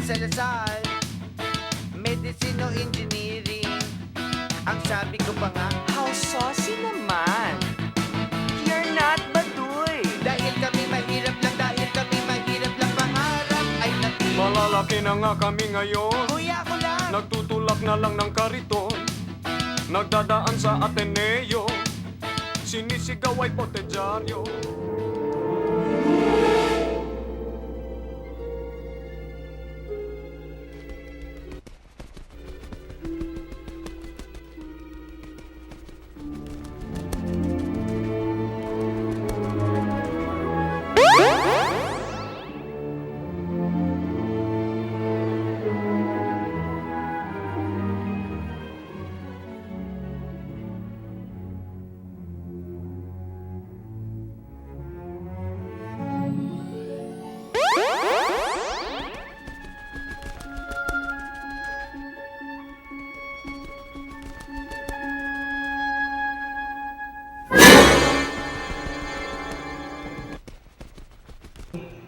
sa Lasal, Medicine o Engineering. Ang sabi ko pa nga, How saucy naman! You're not Baduy! dahil kami mahirap lang, pangarap ay natin. Malalaki na nga kami ngayon. Kuya ko lang, Nagtutulak na lang ng kariton. Nagdadaan sa Ateneo. Sinisigaw ay potedyaryo.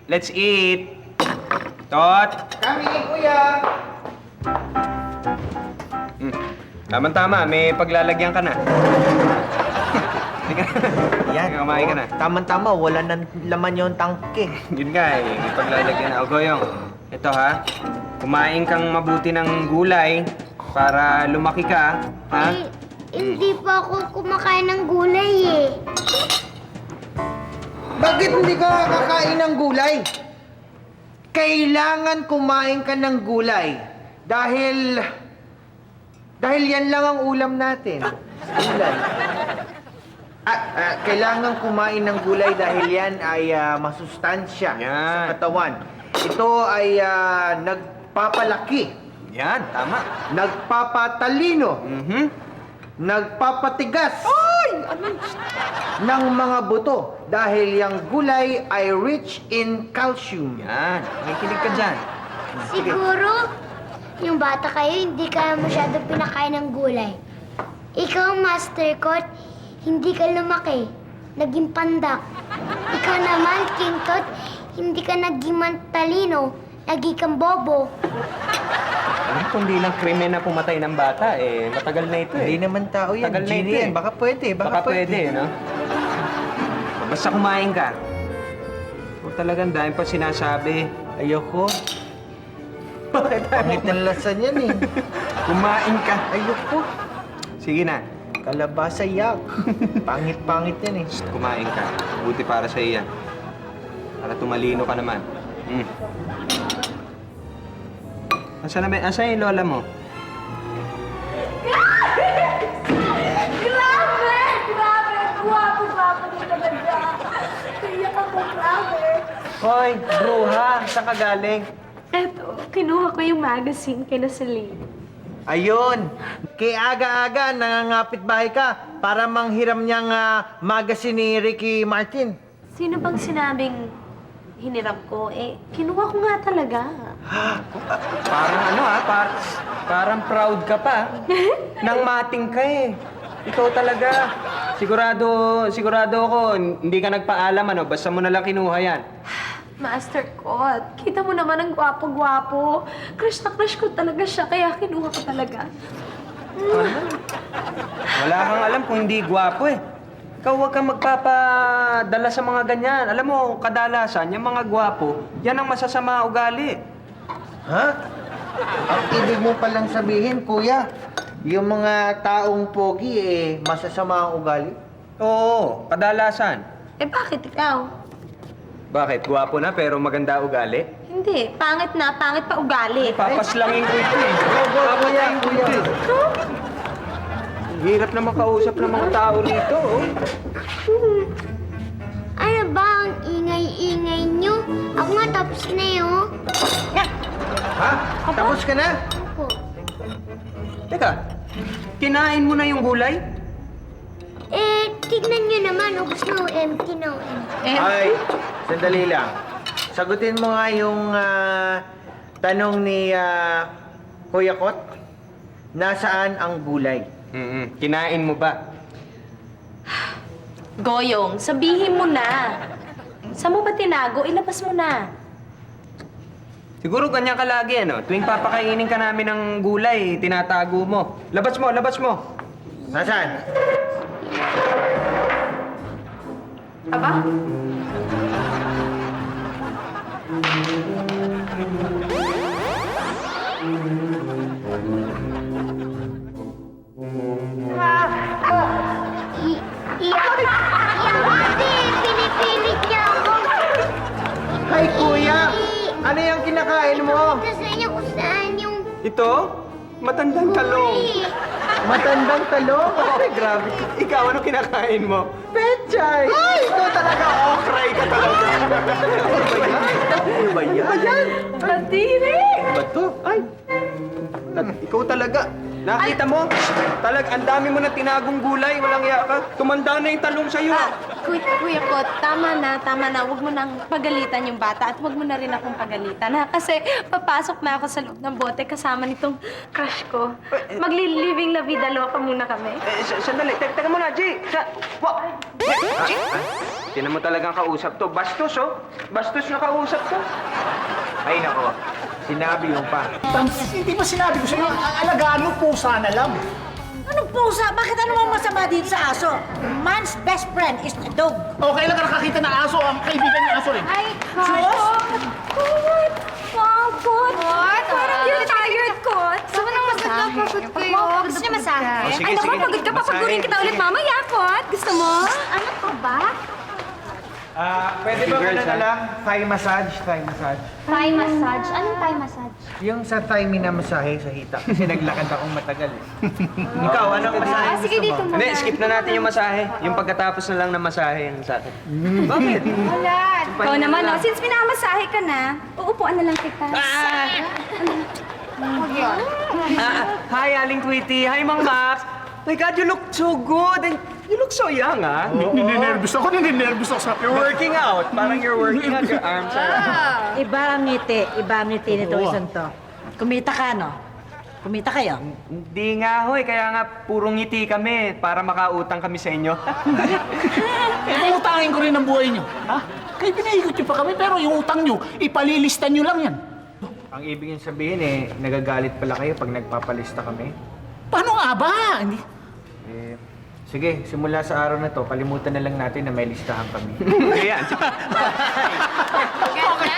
Let's eat! Tot! kami kuya. Tama-tama, may paglalagyan ka na. Yan, kumain ka na. Tama-tama, wala nang laman yung tangke. Yun nga eh, may paglalagyan na. O Goyong, ito ha, kumain kang mabuti ng gulay para lumaki ka, ha? Hindi pa ako kumakain ng gulay eh. Bakit hindi ka kakain ng gulay? Kailangan kumain ka ng gulay. Dahil yan lang ang ulam natin. Gulay. Kailangan kumain ng gulay dahil yan ay masustansya Yan. sa katawan. Ito ay nagpapalaki, Yan, tama. nagpapatalino, nagpapatigas ng mga buto dahil yung gulay ay rich in calcium. Yan, may kilig ka dyan. Siguro, yung bata kayo, hindi ka masyado pinakain ng gulay. Ikaw, Master Kot, hindi ka lumaki. Naging pandak. Ikaw naman, King Tot, hindi ka naging talino. Naging kang bobo. Kung di lang krimen na pumatay ng bata, eh, matagal na ito eh. Hindi naman tao yan. Tagal na Genie ito eh. yan. Baka pwede. Baka pwede, no? Basta kumain ka. Kung talagang dahil pa sinasabi, Ayoko. Pangit ng lasa niyan eh. kumain ka. Ayoko. Sige na, Kalabasa yak. Pangit-pangit yan eh. kumain ka. Buti para sa iyan. Para tumalino ka naman. Asan yung lola mo? Grabe! Grabe! Guwapo-guwapo din talaga. Iyak ako, grabe. Hoy, bruha. Saan ka galing? Eto, kinuha ko yung magazine kay Celine. Ayun. Kay aga-aga, nangangapit bahay ka para manghiram niyang magazine ni Ricky Martin. Sino bang sinabing hiniram ko? Eh, kinuha ko nga talaga. Parang ano parang proud ka pa. Nang mating ka eh. Ikaw talaga. Sigurado ako, hindi ka nagpaalam ano, basta mo nalang kinuha yan. Master Kot, kita mo naman ang gwapo-gwapo. Crush na crush ko talaga siya, kaya kinuha ko talaga. Wala kang alam kung hindi gwapo eh. Ikaw huwag kang magpapadala sa mga ganyan. Alam mo, kadalasan, yung mga gwapo, yan ang masasama ugali. Ha? Ang ibig mo palang sabihin, kuya, yung mga taong pogi masasama ang ugali? Oo, kadalasan. Eh, bakit ikaw? Bakit? Gwapo na pero maganda ugali? Hindi, pangit na, pangit pa ugali. Papaslangin ko ito eh. Kuya, kuya. Hirap na makausap ng mga tao rito, oh. Ano ba ang ingay-ingay nyo? Ako nga tapos na yun. Ha? Tapos ka na? Oh. Teka, kinain mo na yung gulay? Eh, tignan nyo naman. Ubus na empty na empty. Ay, sandali lang. Sagutin mo nga yung tanong ni Kuya Kot. Nasaan ang gulay? Kinain mo ba? Goyong, sabihin mo na. Saan mo ba tinago? Ilabas mo na. Siguro ganyan ka lagi, ano? Tuwing papakainin ka namin ng gulay, tinatago mo. Labas mo, labas mo. Nasaan? Aba? Iyak kasi, pinipilit niya ako. Ay, kuya! Ano yung kinakain mo? Ito sa inyo kung saan yung Ito? Matandang talong. gulay. Matandang talong? Ay, grabe. Ikaw, ano kinakain mo? Pechay! Ay, ikaw talaga. Okray ka talaga. Ano ba yan? Kadiri! Ba to? Ay. Ikaw talaga. Nakita mo? Ang dami mo na tinagong gulay. Walang iya ka. Tumanda na yung talong sa'yo. Kuya ko, tama na. Huwag mo nang pagalitan yung bata at huwag mo na rin akong pagalitan, ha? Kasi papasok na ako sa loob ng bote kasama nitong crush ko. Magli-living la vida loca muna kami. Sandali. Teka muna, G. G. Tinan mo talagang kausap to. Bastos, oh. Bastos na kausap to. Ay, nako. Sinabi yung pa. Hindi ba sinabi ko sa'yo, alagaan mo pusa na lang. Anong pusa? Bakit ano mang masama dito sa aso? Man's best friend is a dog. Okay lang ka nakakita ng aso, ang kaibigan niya aso rin. Ay, Kot! Kot! Parang you're tired, Kot. Gusto nang masahe. Pagod kayo. Gusto niyo masahe? Oh, sige, Ay, naku, sige. pagod ka. Papagurin kita ulit mamaya, Kot. Gusto mo? Ano ka ba? Pwede ba Girls, ano na ha? lang? Thigh massage? Thigh massage. Thigh massage? Anong thigh massage? Yung sa thigh minamasahe sa hita. Kasi naglakad akong matagal eh. Ikaw, anong masahe gusto sige, dito mo? mo. Hindi, skip na natin yung masahe. Yung pagkatapos na lang ng masahe yung sa akin. Bakit? Wala. Ikaw naman, no? Since minamasahe ka na, uupuan na lang kita. Hi, Aling Tweety. Hi, Mang Max. My God, you look so good. And you look so young, ah. Ninenervous ako sa... You're working out. Parang you're working out. Your arms are... Iba ang ngiti nito isang to. Kumita ka, no? Kumita kayo? Hindi nga, hoy. Kaya nga, puro ngiti kami para makautang kami sa inyo. Utangin ko rin ang buhay niyo. Ha? Kaya pinaikot niyo pa kami, pero yung utang niyo, ipalilistan niyo lang yan. Ang ibig niyo sabihin eh, nagagalit pala kayo pag nagpapalista kami. Paano nga ba? Hindi. Sige, simula sa araw na to, kalimutan na lang natin na may listahan kami. Ayan.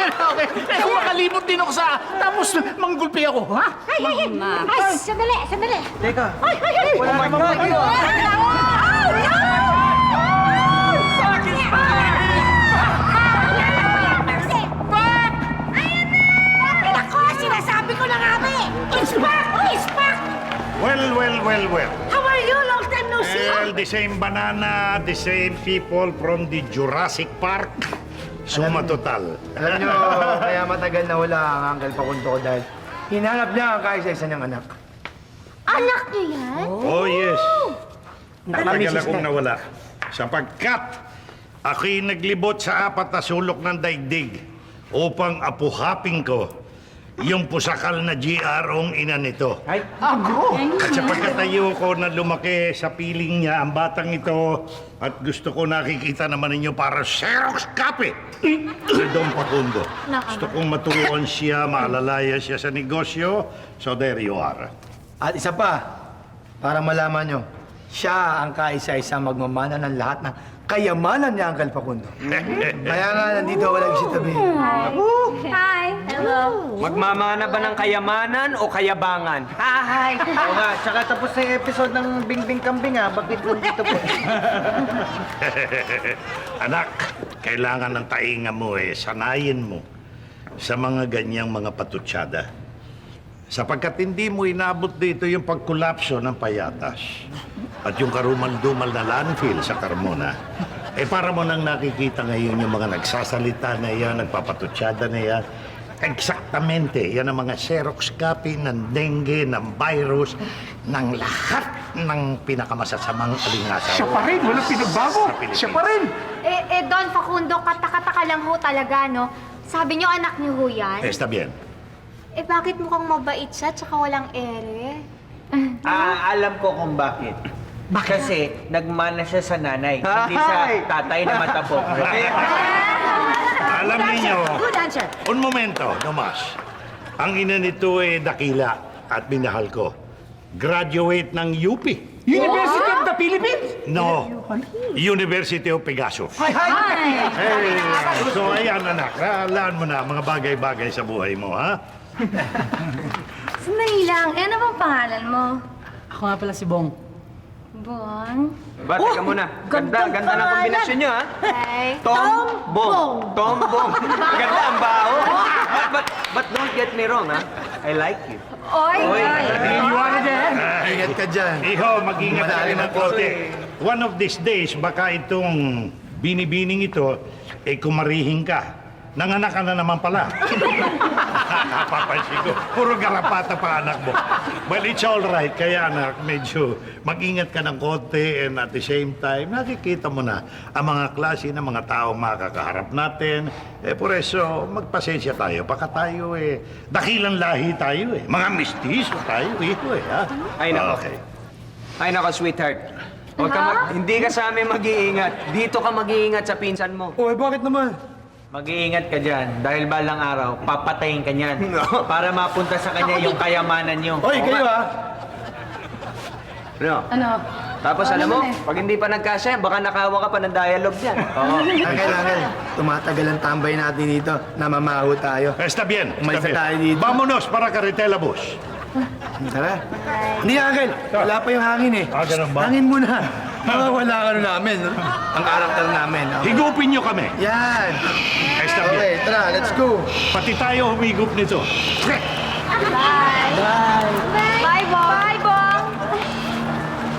Okay. Eh, kung makalimot din ako sa... Tapos manggulpi ako, ha? Ay, sandali! Teka, Oh my God. Ako, sinasabi ko na nga ba eh! It's back! It's back! Well. How are you? Long time no see! Well, the same banana, the same people from the Jurassic Park. Suma total. Alam nyo, kaya matagal na wala ang Uncle Pakundo ko dahil hinanap niya ang kaisa-isa niyang anak. Anak niyo yan? Oh, yes. Matagal Nakamisis akong na. nawala. Sapagkat ako'y naglibot sa 4 na sulok ng daigdig upang apuhapin ko yung pusakal na GR-ong ina nito. ay, Agro! At sa pagkatayo ko na lumaki sa piling niya ang batang ito at gusto ko nakikita naman ninyo para Xerox copy ni Don Pakundo. Gusto kong maturuan siya, maalalaya siya sa negosyo. So there you are. At isa pa, para malaman nyo, siya ang kaisa-isa magmamana ng lahat ng kayamanan niya, Uncle Pakundo. Kaya nga, nandito ako nagsi-tabi. Hi. Hello. Magmamana ba ng kayamanan o kayabangan? hi! Oo nga, tsaka tapos na yung episode ng Bingbing Kambing ha, bakit nandito po? Anak, kailangan ng tainga mo sanayin mo sa mga ganyang mga patutsada. Sapagkat hindi mo inabot dito yung pagkulapso ng payatas at yung karumal-dumal na landfill sa Carmona. Para mo nang nakikita ngayon yung mga nagsasalita na yan, nagpapatutsada na yan. Eksaktamente, yan ang mga Xerox copy ng dengue, ng virus, ng lahat ng pinakamasasamang alingasaw. Siya pa rin, walang pinagbago. Sa Pilipinas. Siya pa rin. Don Facundo, kata-kata lang ho talaga, no? Sabi niyo anak niyo ho yan? Está bien. Bakit mukhang mabait siya tsaka walang ere? Alam ko kung bakit. Kasi nagmana siya sa nanay, hindi sa tatay na matabok. Alam niyo, Good answer. un momento, no más. Ang ina nito dakila at minahal ko. Graduate ng UP. University of the Philippines? No, University of Pegasus. So ayan anak, alaan mo na mga bagay-bagay sa buhay mo, ha? Sandali lang. Eh, ano bang pangalan mo? Ako nga pala si Bong. Bong? Ba, teka muna. Ganda ng kombinasyon nyo, ha? Hey. Tom Bong. Tom Bong. Ganda ang baho. But don't get me wrong, ha? I like you. Oy! Ingat ka dyan. Iho, mag-ingat ka rin ng konti. One of these days, baka itong binibining ito, kumarihin ka. Nanganak ka na naman pala. Papansin ko, puro garapata pa anak mo. Well, it's all right. Kaya anak, medyo mag-ingat ka ng konti and at the same time, nakikita mo na ang mga klase ng mga taong makakaharap natin. Por eso, magpasensya tayo. Baka tayo dakilang lahi tayo Mga mistiso tayo ha? Ay, nako. Okay. Ay, nako, sweetheart. Hindi ka sa amin mag-iingat. Dito ka mag-iingat sa pinsan mo. Uy, bakit naman? Mag-iingat ka dyan dahil balang araw, papatayin ka niyan para mapunta sa kanya yung kayamanan niyo. Hoy, kayo Ano? Ano? Tapos alam mo, pag hindi pa nagkasya, baka nakawa ka pa ng dialogue niyan. Oo. Kailangan. Tumatagal ang tambay natin dito. Namamaho tayo. Está bien. Umalis está na tayo bien. dito. Vámonos para Carretela Bus. Tara. Hindi, Uncle. Wala pa yung hangin Ganun ba? Hangin muna. Wala ka namin. Ang karakter namin. Okay. Higupin niyo kami. Yan. Está bien. Okay, tara. Let's go. Pati tayo humigup nito. Bye, Bong! Bye, Bong!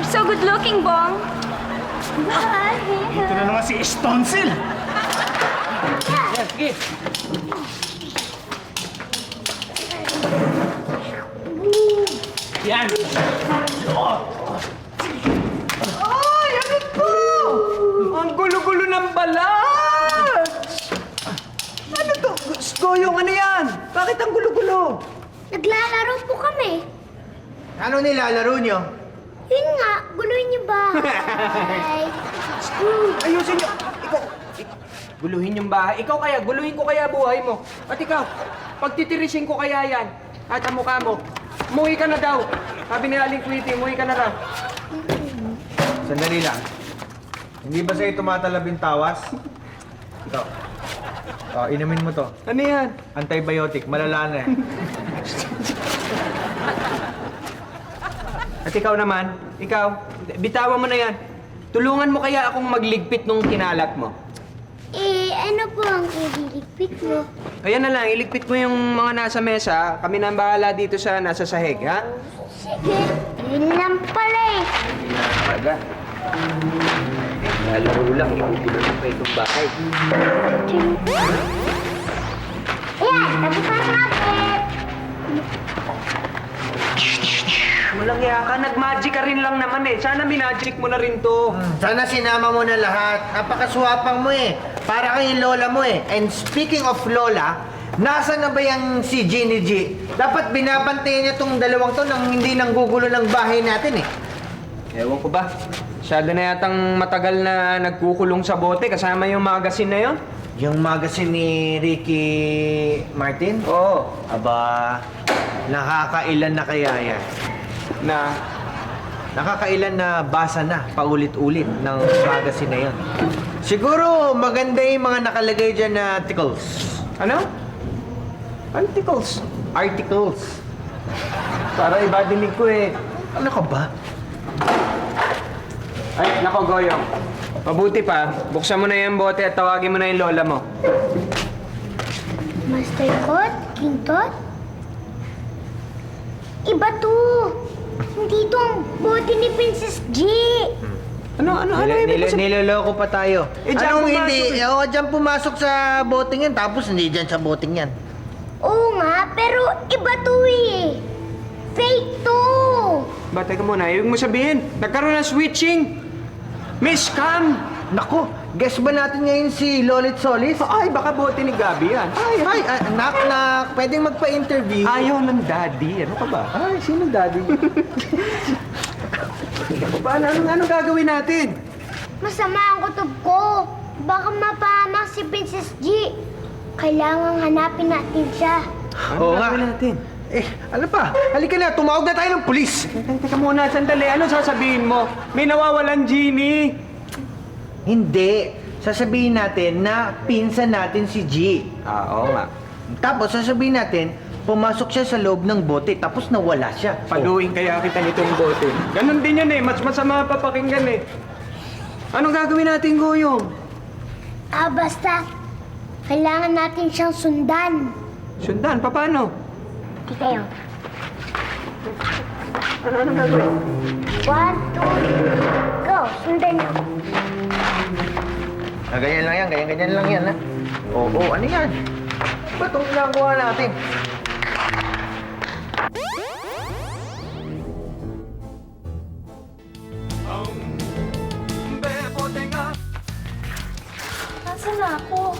You're so good looking, Bong. Bye! Ito na naman si Stoncil. Yan. Ay, ano to? Ang gulo-gulo ng balat! Ano to? Goyong, ano yan? Bakit ang gulo-gulo? Naglalaro po kami. Ano nilalaro niyo? Yun nga, guluhin niyo ba? Bye. Ayusin niyo. Guluhin yung bahay. Ikaw kaya, guluhin ko kaya buhay mo. At ikaw, pagtitirisin ko kaya yan. At ang mukha mo, umuwi ka na daw. Sabi ni Aling Quitty, umuwi ka na raw. Sandali lang. Hindi ba sa'yo tumatalab yung tawas? Ito. Inumin mo to. Ano yan? Antibiotic, malala na At ikaw naman, bitawan mo na yan. Tulungan mo kaya akong magligpit nung kinalat mo. Ano po ang ililigpit mo? Ayan na lang, iligpit mo yung mga nasa mesa. Kami na ang bahala dito sa nasa sahig, ha? Sige, yun lang pala Talaga. Lalaro lang, ikukulo ng pa itong bahay. Ayan, tabukan natin. Walang iya ka, nag-magic ka rin lang naman Sana minagic mo na rin to. Sana sinama mo na lahat. Napakaswapang mo Para kay lola mo And speaking of lola, nasa na ba yung si Ginny G? Dapat binabantayan niya tong dalawang to nang hindi nanggugulo ng bahay natin Ewan ko ba? Masyado na yatang matagal na nagkukulong sa bote kasama yung magazine na yon. Yung magazine ni Ricky Martin? Oo. Aba, nakakailan na kaya yan? Nakakailan na basa na paulit-ulit ng magazine na yun. Siguro maganda yung mga nakalagay dyan na articles. Ano? Articles. Articles. Para iba dinig ko Ano ka ba? Ay, nako Goyong. Mabuti pa, buksan mo na yung bote at tawagin mo na yung lola mo. Master Kot, King Tot? Iba to. Hindi to ang bote ni Princess G. Ano ibig sabihin? Niloloko pa tayo. Diyan Anong pumasok hindi? Diyan pumasok sa boting yan, tapos hindi dyan sa boting yan. Oo nga, pero iba to Fake to. Ba, teka muna, ibig mo sabihin, nagkaroon ng switching. May scam. Nako, guess ba natin ngayon si Lolit Solis? Ay, baka bote ni Gabi yan. Ay, knock, pwedeng magpa-interview. Ayaw ng daddy. Ano ka ba? Ay, sino daddy? Ano gagawin natin? Masama ang kutob ko. Baka mapahamak si Princess G. Kailangang hanapin natin siya. Ano gagawin natin? Ano pa? Halika na, tumawag na tayo ng pulis. Teka muna, sandali. Ano sasabihin mo? May nawawalan genie. Hindi. Sasabihin natin na pinsan natin si G. Oo nga. Tapos sasabihin natin, pumasok siya sa loob ng bote tapos nawala siya. Paluin kaya kita nitong bote. Ganon din yun eh. Mas masama papakinggan eh. Anong gagawin natin, Goyong? Basta, kailangan natin siyang sundan. Sundan, paano? Kita yun. 1, 2, 3, go! Sundan niyo. Ganyan lang yan, ganyan lang yan, ha? Oo, ano yan? Ba't itong ginagawa natin? Bebote nga. Nasaan na ako?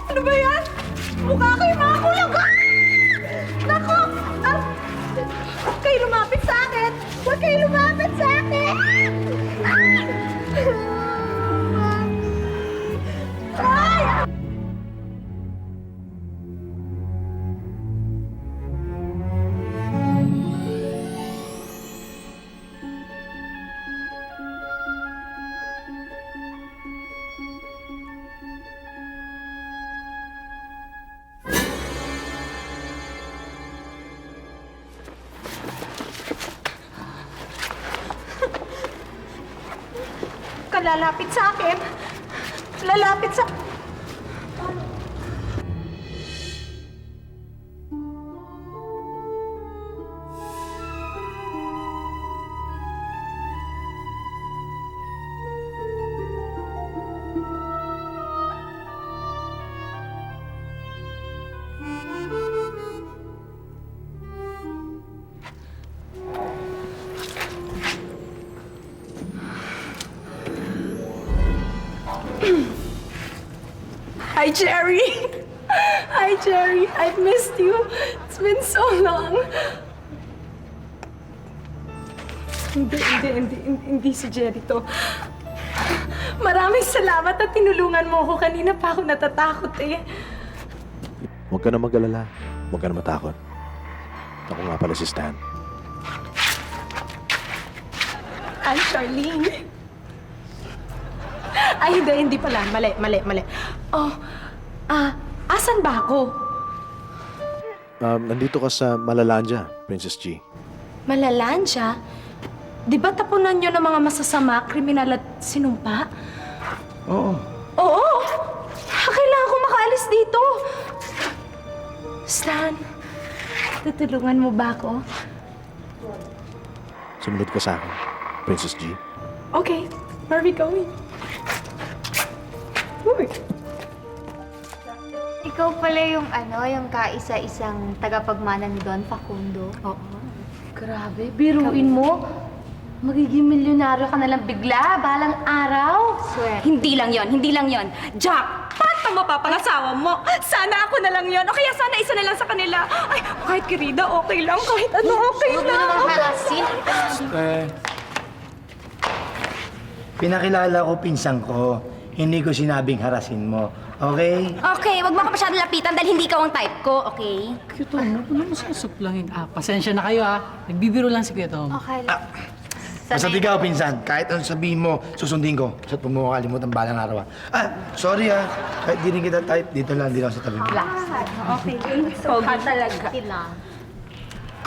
Ano ba yan? Mukha kayo mga kulang! Nako! Huwag kayo lumapit sa akin! Huwag kayo lumapit sa akin! Ay! Lalapit sa akin. Lalapit sa... Hi, Jerry! Hi, Jerry! I've missed you. It's been so long. Hindi si Jerry to. Maraming salamat at tinulungan mo ako. Kanina pa ako natatakot eh. Huwag ka na mag-alala. Huwag ka na matakot. Ako nga pala si Stan. I'm Charlene. Ay, hindi pala. Mali. Oh, asan ba ako? Nandito ka sa Malalandia, Princess G. Malalandia? Di ba tapunan nyo ng mga masasama, kriminal at sinumpa? Oo. Oo! Kailangan ko makaalis dito. Stan, tutulungan mo ba ako? Sumunod ka sa akin, Princess G. Okay, where are we going? Uy. Ikaw pala yung yung kaisa-isang tagapagmana ni Don Facundo. Oo. Grabe, biruin mo. Magiging milyonaryo ka na lang bigla, balang araw. Swear. Hindi lang yon. Jack, paano mapapangasawa mo? Sana ako na lang yon. O kaya sana isa na lang sa kanila. Ay, kahit Kirida, okay lang. Kahit ano, okay Huwag mo lang. naman harasin. Pinakilala ko pinsan ko. Hindi ko sinabing harasin mo. Okay? Okay, wag mo ka masyadong lapitan dahil hindi ka ang type ko, okay? Kuya Tom, wala mo sinusuplangin. Pasensya na kayo Nagbibiro lang si Kuya Tom. Okay lang. Basta ikaw, pinsan, kahit anong sabihin mo, susundin ko. Basta't huwag mo makalimutan balang araw. Sorry kahit di rin kita type, dito lang sa tabi mo. Okay, so hot talaga.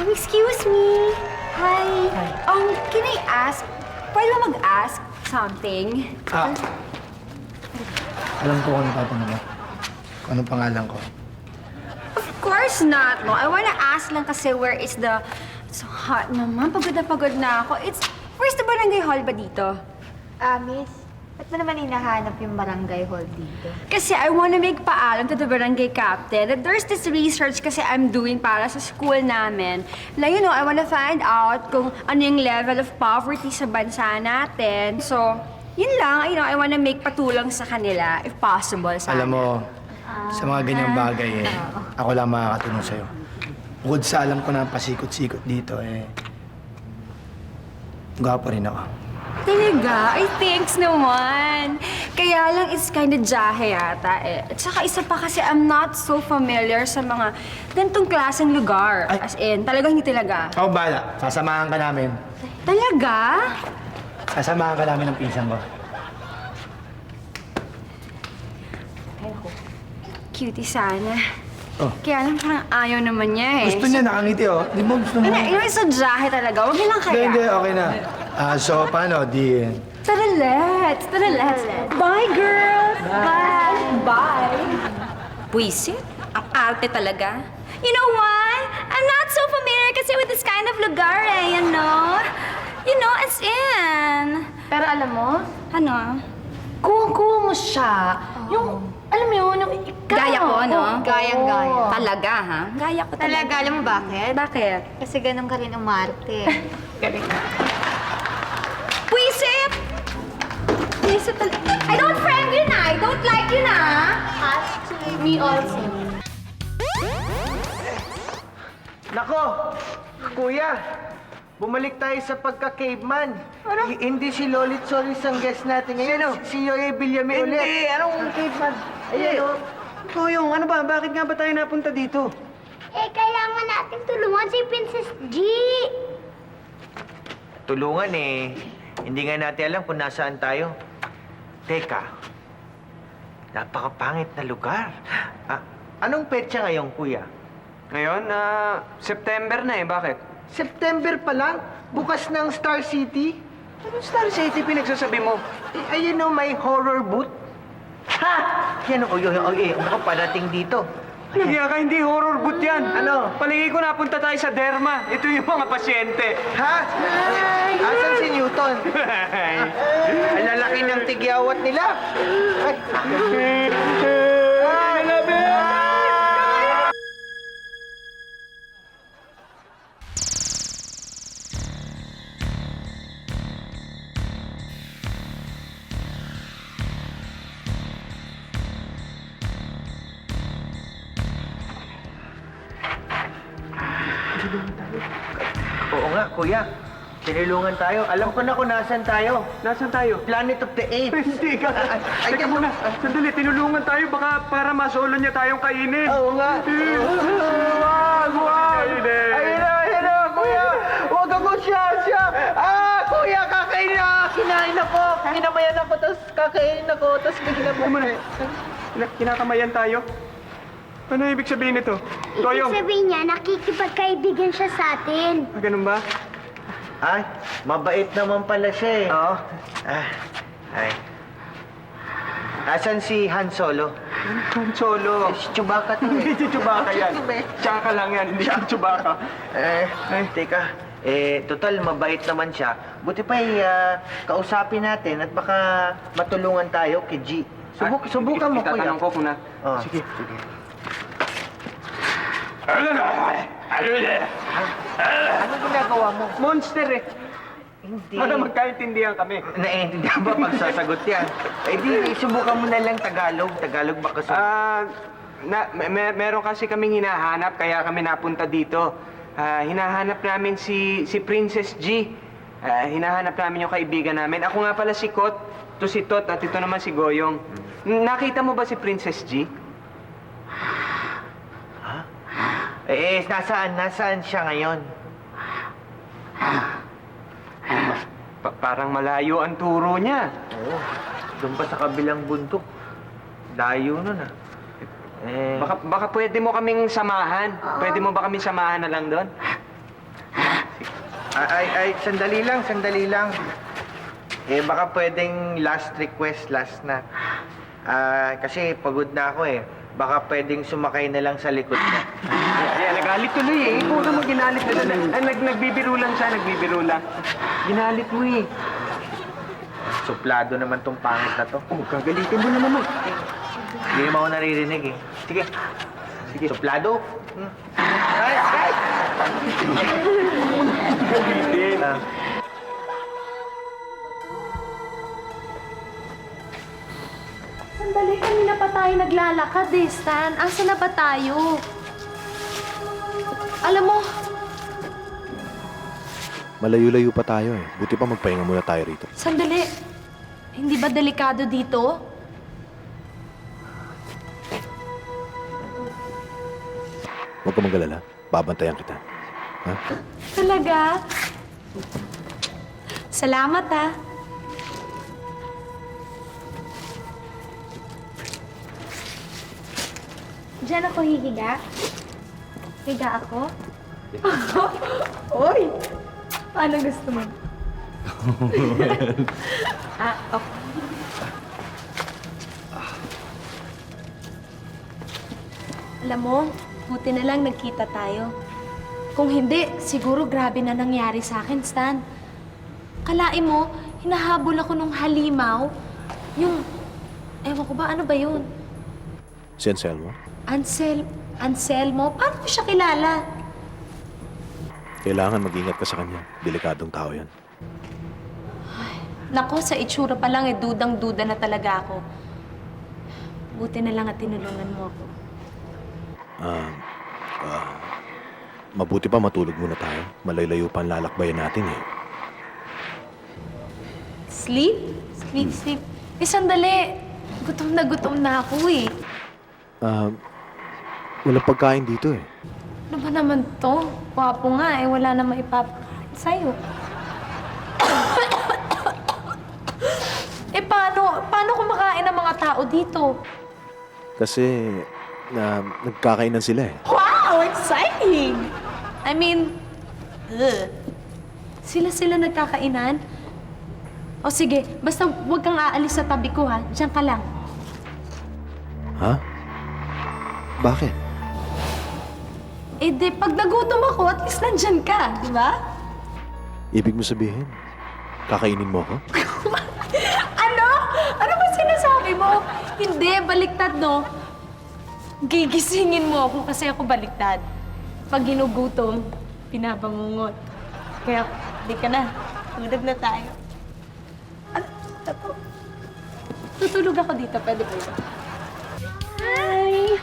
Excuse me. Hi. Can I ask? Pwede ba mag-ask something? Alam ko kung ano tatanong mo. Kung anong pangalan ko. Of course not, no. I wanna ask lang kasi where is the... So hot naman. Pagod na ako. Where's the barangay hall ba dito? Miss, ba't mo naman hinahanap yung barangay hall dito? Kasi I wanna make paalam to the barangay captain that there's this research kasi I'm doing para sa school namin. Na I wanna find out kung ano yung level of poverty sa bansa natin. So, yun lang. I wanna make patulong sa kanila if possible sana. Alam mo, sa mga ganyang bagay ako lang makakatulong sa'yo. Bukod sa alam ko na pasikot-sikot dito gwapo rin ako. Talaga? Ay, thanks naman. Kaya lang, it's kind of jahe yata eh. At saka isa pa kasi, I'm not so familiar sa mga ganitong klaseng lugar. Ay. As in, talagang hindi talaga. Ako bala, sasamahan ka namin. Talaga? Sasamahan ka namin ng pinsan ko. Cutie sana. Oh. Kaya lang parang ayaw naman niya eh. Gusto niya, nakangiti oh. Di mo gusto mo? Yung isa jahe talaga. Huwag niyo lang kaya. Hindi, okay na. So, paano? Tara, let's. Bye, girls. Bye. Bye. Buisit? Ang arte talaga. You know what? I'm not so familiar kasi with this kind of lugar eh, you know? You know, as in. Pero alam mo, Ano? kuha mo siya. Yung, alam mo yun, yung ikaw. Gaya ko, no? Oo, gayang-gaya. Talaga, ha? Gaya ko talaga. Talaga, alam mo bakit? Bakit? Kasi ganun ka rin umarte. Galing. Buisit! Buisit talaga. I don't friend you na. I don't like you na. Me also. Nako, kuya, bumalik tayo sa pagka-caveman. Hindi si Lolit Solis ang guest natin ngayon. Si Yoye Villame ulit. Hindi, anong caveman? Ayan, oh. Toyong, ano ba? Bakit nga ba tayo napunta dito? Eh, kailangan natin tulungan si Princess G. Tulungan eh. Hindi nga natin alam kung nasaan tayo. Teka, napakapangit na lugar. Anong petsa ngayon, kuya? Ngayon, September na eh. Bakit? September pa lang? Bukas ng Star City? Anong Star City pinagsasabi mo? Ayun o, may horror booth. Ha! Yan o, ako parating dito. Nagya ka, hindi horror boot yan. Ano? Palagi ko napunta tayo sa derma. Ito yung mga pasyente. Ha? Asan si Newton? Ang lalaki ng tigyawat nila. Ay, labi! Oo nga, kuya. Tinulungan tayo. Alam ko na kung nasan tayo. Nasaan tayo? Planet of the Apes. Hindi ka. Teka muna. Sandali, tinulungan tayo. Baka para masolo niya tayong kainin. Oo nga. Wag! Ayun na, kuya! Huwag ako siya! Kuya, kakain na! Kinain ako! Kinamayan ako, tapos kakain ako, tapos kinamayan. Kinakamayan tayo? Ano ibig sabihin nito? Ibig sabihin niya, nakikipagkaibigan siya sa atin. Ganun ba? Ay, mabait naman pala siya eh. Oo. Ay. Asan si Han Solo? Han Solo. Si Chewbacca to Hindi si Chewbacca yan. Tsaka lang yan, hindi si Chewbacca. Teka. Total, mabait naman siya. Buti pa kausapin natin at baka matulungan tayo kay G. Subukan mo, kuya. Itatanong ko kung na. Sige. Ano ginagawa mo? Monster eh. Hindi. Para magkaintindihan kami. Naiintindihan ba pag sasagot yan? Di, subukan mo na lang Tagalog. Tagalog ba kasi? Meron kasi kaming hinahanap, kaya kami napunta dito. Hinahanap namin si Princess G. Hinahanap namin yung kaibigan namin. Ako nga pala si Kot, to si Tot, at ito naman si Goyong. Nakita mo ba si Princess G? Nasaan siya ngayon? Parang malayo ang turo niya. Oo. Doon pa sa kabilang bundok. Layo nun ah. Baka pwede mo kaming samahan. Pwede mo ba kaming samahan na lang doon? Sandali lang. Baka pwedeng last request, last na. Kasi pagod na ako eh. Baka pwedeng sumakay na lang sa likod niya. Nagalit tuloy eh. Ikaw naman ginalit na doon. Nagbibiro lang siya, nagbibiro lang. Ginalit mo eh. Suplado naman tong pangit na to. Gagalitin mo na naman. Hindi naman ako naririnig eh. Sige. Suplado. Ay! Sandali, kanina pa tayo naglalakad eh, Stan. Asa na ba tayo? Alam mo, Malayo-layo pa tayo eh. Buti pa magpahinga muna tayo rito. Sandali. Hindi ba delikado dito? Huwag ka mag-alala. Babantayan kita. Ha? Talaga? Salamat ah. Diyan ako hihiga. Higa ako? Oy! Paano gusto mo? Okay. Alam mo, buti na lang nagkita tayo. Kung hindi, siguro grabe na nangyari sa akin, Stan. Kalain mo, hinahabol ako nung halimaw. Yung, ewan ko ba, ano ba yun? Si Anselmo? Anselmo? Paano mo siya kilala? Kailangan mag-ingat ka sa kanya. Delikadong tao yan. Nako, sa itsura pa lang, dudang-duda na talaga ako. Buti na lang at tinulungan mo ako. Mabuti pa matulog muna tayo. Malaylayo pa ang lalakbayan natin eh. Sleep? Sleep. Eh, sandali. Gutom na ako eh. Walang pagkain dito eh. Ano ba naman to? Wapo nga eh, wala na maipapakain sa'yo. Eh, paano kumakain ang mga tao dito? Kasi nagkakainan sila eh. Wow! Exciting! I mean, Sila nagkakainan? O sige, basta huwag kang aalis sa tabi ko ha. Diyan ka lang. Ha? Bakit? Eh di, pag nagutom ako, at least nandyan ka, di ba? Ibig mo sabihin, kakainin mo ako? Ano? Ano ba sinasabi mo? Hindi, baliktad, no? Gigisingin mo ako kasi ako baliktad. Pag ginugutom, pinabangungot. Kaya, di ka na. Tulog na tayo. Ano? Tutulog ako dito, pwede ba yun? Hi!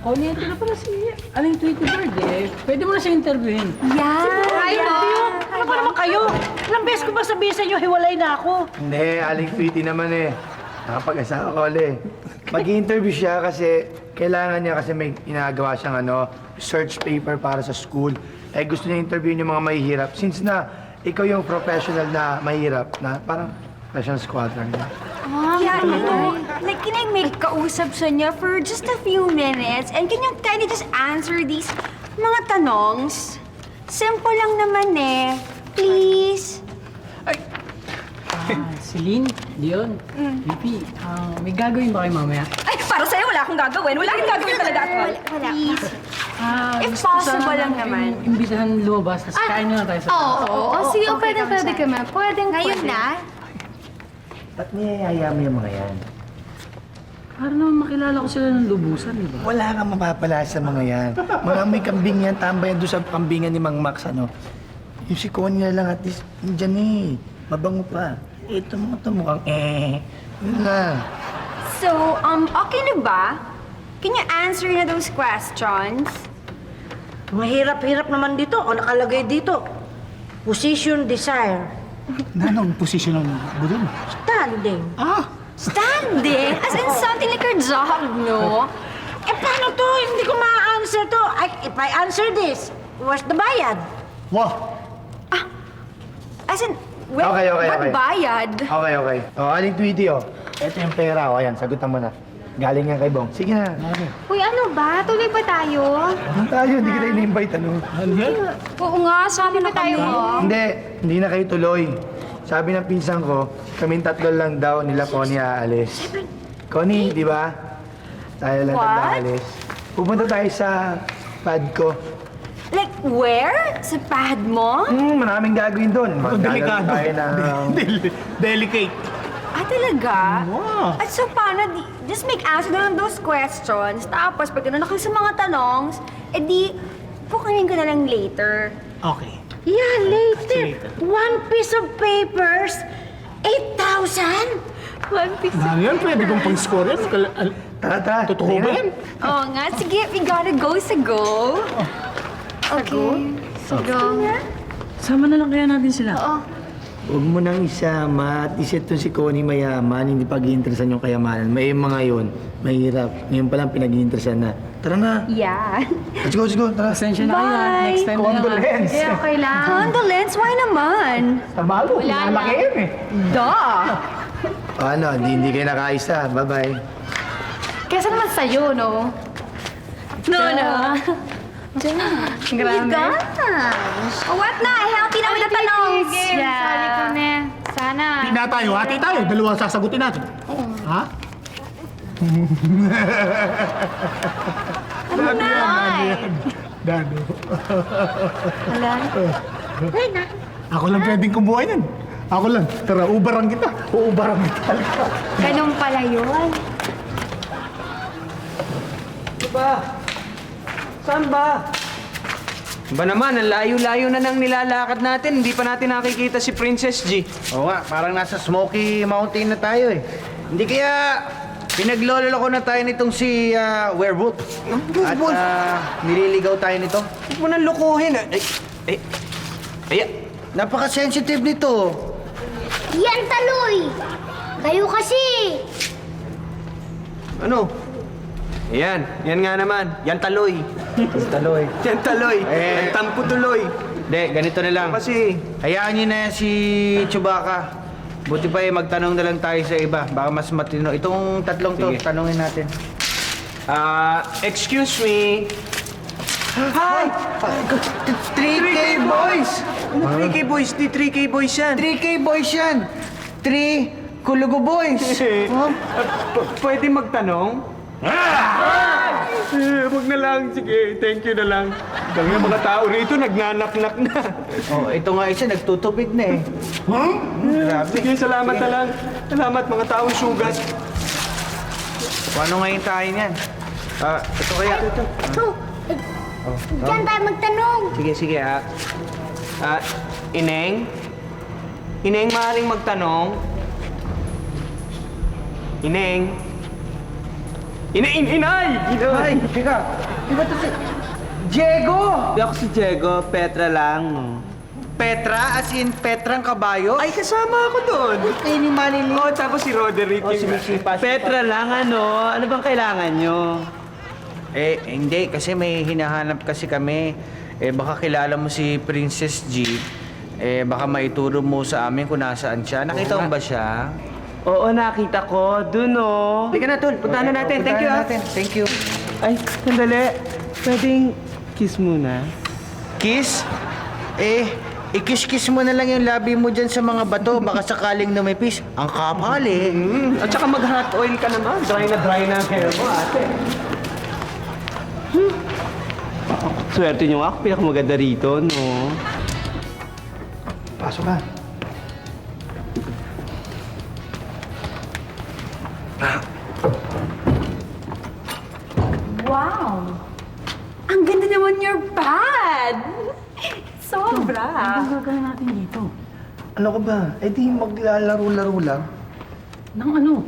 Kunyente na pala si Aling Tweety Bird eh. Pwede mo na siya interviewin. Ay, ano ba naman kayo? Ilang beses ko ba sabihin sa inyo, hiwalay na ako? Hindi, Aling Tweety naman eh. Nakapag-asawa ko ulit. Mag-interview siya kasi kailangan niya kasi may ginagawa siyang research paper para sa school. Eh gusto niya interviewin yung mga mahihirap. Since na ikaw yung professional na mahirap na parang professional squatter niya. Yeah, like, can I make kausap sa niya for just a few minutes? And can you kindly just answer these mga tanongs? Simple lang naman eh. Please. Celine, Leon, Vipi, may gagawin ba kayo mamaya? Ay, para sa'yo wala akong gagawin. Wala akong gagawin talaga at all. Please. If gusto possible sana lang naman. kayong imbitahan lumabas, tapos kain na lang tayo sa Oo, sige, pwede ka ma. Ngayon na? Ba't niyayaya mo yung mga yan? Para naman makilala ko sila ng lubusan, di ba? Wala kang mapapala sa mga yan. Mga may kambing yan, tambayan doon sa kambingan ni Mang Max, Yung si Connie na lang at least, dyan eh. Mabango pa. Ito mo ito mukhang Yun lang. So, okay na ba? Can you answer na those questions? Mahirap-hirap naman dito. O nakalagay dito. Position desire. Anong posisyon ng budol? Standing. Standing? As in something like your job, no? Eh, paano to? Hindi ko ma-answer to. If I answer this, where's the bayad? Wow! As in, wait, Okay. what bayad? Okay. Aling Tweety, Ito yung pera, Ayan, sagutan mo na. Galing yan kay Bong. Sige na. Uy, ano ba? Tuloy pa tayo? Ano tayo? Hindi kita in-invite, Oo nga, sama na tayo. Hindi na kayo tuloy. Sabi ng pinsan ko, kaming tatlo lang daw nila Connie aalis. Connie, di ba? Tayo lang tatlo aalis. Pupunta tayo sa pad ko. Like, where? Sa pad mo? Maraming gagawin doon. Delikado. Tayo ng... Delicate. Ah, talaga? Wow. At so, paano? Just make answer na lang those questions. Tapos, pag na kayo sa mga tanongs, edi, pukunin ko na lang later. Okay. Yeah, later. One piece of papers, 8,000? One piece. Yan, pwede kong pang-score yan. Tara. Totoo ba yan? Oo nga, sige, we gotta go sa go. Okay. Go. Sama na lang kaya natin sila. Oo. Huwag mo nang isama at isip to si Connie mayaman, hindi pag-iinteresan yung kayamanan. May mga yun, mahirap. Ngayon pa lang pinag-iinteresan na. Tara na. Yeah. Let's go, tara. Pasensya na kayo. Next time na lang. Condolence. Yeah, okay lang. Condolence? Why naman? Tabalo, malaki yun eh. Duh! Ano, hindi kayo nakaisa. Bye-bye. Kesa naman sa'yo, no? No. Grabe. Oh, what na? Healthy na with the tanong. Yeah. Sorry kami. Sana. Hindi na tayo, hati tayo. Dalawa sasagutin natin. Ha? Ano na? Dado. Wala. Ako lang pwedeng kumuha yan. Ako lang. Tara, ubaran kita. Uubaran kita. Ganun pala yun. Ba? Saan ba? Ba naman, ang layo-layo na nang nilalakad natin. Hindi pa natin nakikita si Princess G. Oo nga, parang nasa Smoky Mountain na tayo eh. Hindi kaya pinaglololo ko na tayo nitong si Werewolf. At nililigaw tayo nito. Huwag mo nang lukuhin. Napaka-sensitive nito. Yan taloy! Kayo kasi! Ano? Yan nga naman. Yan taloy. Taloy. Yan taloy. Eh. Yan tampo tuloy. Hindi, ganito na lang. Kasi, Hayaan niyo na yan si Chewbacca. Buti pa magtanong na lang tayo sa iba. Baka mas matino. Itong tatlong to, Sige. tanongin natin. excuse me. Hi! 3K boys! 3K boys, di 3K boys yan. 3K boys yan! 3 Kulugo boys! Pwede magtanong? Huwag na lang. Sige, thank you na lang. Dami mga tao rito, nagnanaknak na. Oh, ito nga isa, nagtutubig na eh. Grabe. Sige, salamat na lang. Salamat mga taong sugat. Paano ngayon tayo niyan? Ito kaya. Ito! Diyan tayo magtanong! Sige, Ineng? Ineng, maaaring magtanong? Ineng? Inay! Ay, teka. Di ba ito si... Diego! Hindi ako si Diego, Petra lang. Petra? As in Petrang kabayo? Ay, kasama ako doon. Ay, ni Manili. Oh, tapos si Roderick. Oh, sumisipa. Petra lang, ano? Ano bang kailangan nyo? Hindi. Kasi may hinahanap kasi kami. Baka kilala mo si Princess G. Baka maituro mo sa amin kung nasaan siya. Nakita mo ba siya? Oo, nakita ko. Doon, oh. Halika na, Tol. Puntahan na natin. Thank you, ah. Thank you. Ay, sandali. Pwedeng kiss muna? Kiss? I-kiss-kiss mo na lang yung labi mo dyan sa mga bato. Baka sakaling numipis. Ang kapal eh. At saka mag-hot oil ka naman. Dry na ang hair mo, ate. Swerte nyo ako. Pinakamaganda rito, no? Pasok ka. Wow! Ang ganda naman your pad! Sobra! Ano gagawin natin dito? Ano ka ba? Di maglalaro-laro lang. Nang ano?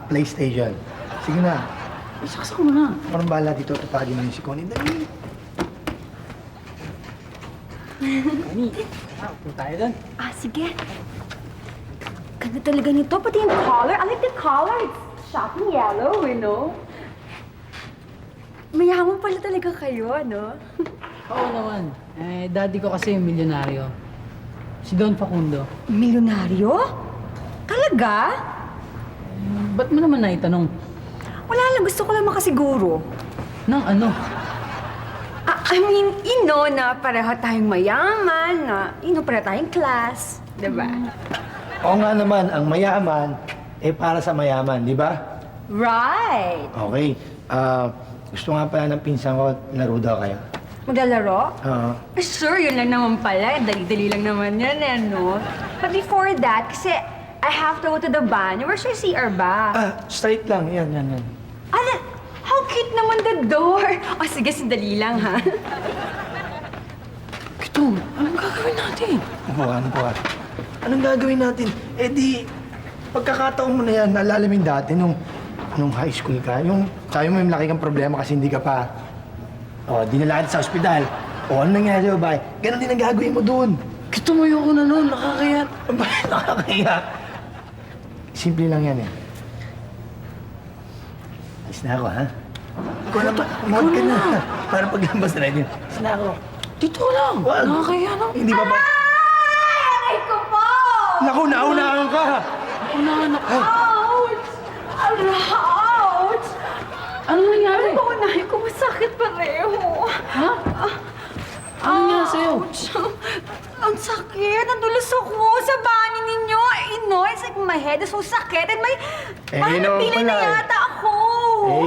PlayStation. Sige na. Isaksak mo na. Parang bahala dito. Tupagin mo yun si Connie. Dali. Ani, punta tayo doon. Sige. Ganda talaga nito. Pati yung color. I like the color. It's shocking yellow, you know? Mayaman pala talaga kayo, no? Oo naman. Daddy ko kasi yung milyonaryo. Si Don Facundo. Milyonaryo? Talaga? Ba't mo naman naitanong? Wala lang. Gusto ko lang makasiguro. Nang ano? I mean, na pareho tayong mayaman, na, pareho tayong class. Diba? Oo nga naman, ang mayaman, para sa mayaman, di ba? Right! Okay. Gusto nga pala ng pinsan ko, laro daw kayo. Maglalaro? Oo. Sure, yun lang naman pala. Dali-dali lang naman yan, no? But before that, kasi I have to go to the banyo. Where's your CR ba? Straight lang. Yan. How cute naman the door! O sige, sandali lang, ha? Kito, anong gagawin natin? Ano po? Anong gagawin natin? Pagkakataon mo na yan, naalala mo yung dati nung high school ka, yung sabi mo yung laki kang problema kasi hindi ka pa dinala kita sa ospital. O, ano nangyari sa babae? Ganon din ang gagawin mo doon. Tumayo ko na noon, nakakayat. Bakit nakakaya? Simple lang yan eh. Alis na ako, ha? Ikaw na ba? Umawag ka na. Para paglambas na rin. Alis na ako. Dito ka lang. Wag. Nakakaya lang. Hindi ba ba? Ay ko po! Naku, naunahan ka! Unahan ako. Ouch! Ouch! Ano nangyari? Unahin ko, masakit pareho. Ha? Ano nangyari sa'yo? Ouch! Ang sakit! Nadulas ako sa bani ninyo. It's like my head is so sakit and may... parang naman napili na pala eh. yata ako.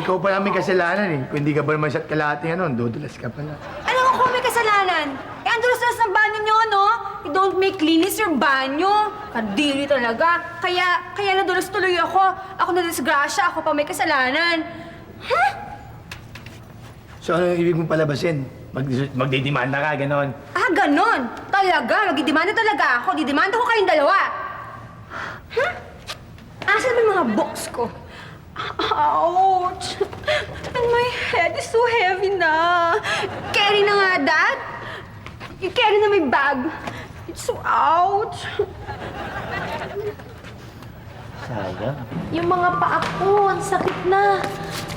Ikaw pa namin kasalanan eh. Kung hindi ka ba naman siya't kalahati nga noon, dudulas ka pala. Alam mo kung may kasalanan. Ang dulas-dulas ng banyo nyo, no? You don't make linis your banyo. Kadiri talaga. Kaya nadulas tuloy ako. Ako na disgrasya. Ako pa may kasalanan. Huh? So ano yung ibig mong palabasin? Magdidimanda ka, ganon. Ah, ganon. Talaga. Magdidemanda talaga ako. Didemanda ko kayong dalawa. Huh? Asan ba yung mga books ko? Ouch! And my head is so heavy na. Carry na nga, Dad. You carry na my bag. It's so ouch. Sayang. Yung mga paa ko, ang sakit na.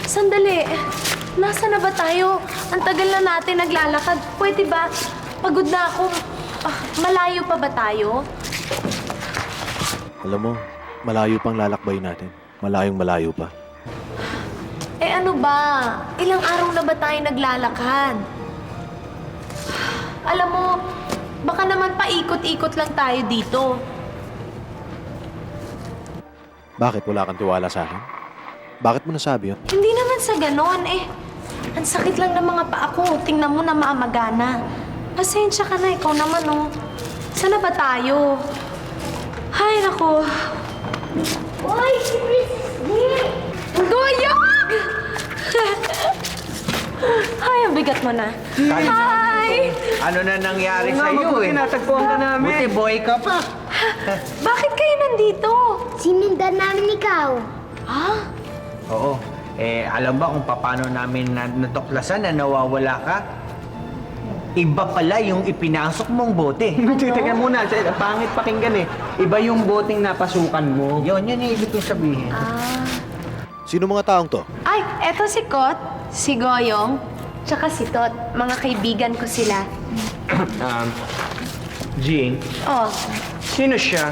Sandali, nasa na ba tayo? Ang tagal na natin naglalakad. Pwede ba? Pagod na ako. Malayo pa ba tayo? Alam mo, malayo pang lalakbay natin. Malayong malayo pa. Eh ano ba? Ilang araw na ba tayo naglalakad? Alam mo, baka naman paikot-ikot lang tayo dito. Bakit wala kang tiwala sa akin? Bakit mo nasabi yun? Hindi naman sa ganon eh. Ang sakit lang ng mga paa ko. Tingnan mo na maamagana. Pasensya ka na, ikaw naman oh. Saan na ba tayo? Hay, nako. Uy, si Princess D! Goyog! Hay, ang bigat mo na. Hi! Ano na nangyari Nga, sa'yo mabuti eh? natagpuan ka namin. Buti boy ka pa. Bakit kayo nandito? Sinindan namin ikaw. Ha? Oo. Alam ba kung paano namin natuklasan na nawawala ka? Iba pala yung ipinasok mong bote. Teka muna, pangit pakinggan eh. Iba yung boteng napasukan mo. Yun yung ibig kong sabihin. Sino mga taong to? Ay, eto si Kot, si Goyong, tsaka si Tot. Mga kaibigan ko sila. Jean, Oh, sino siya?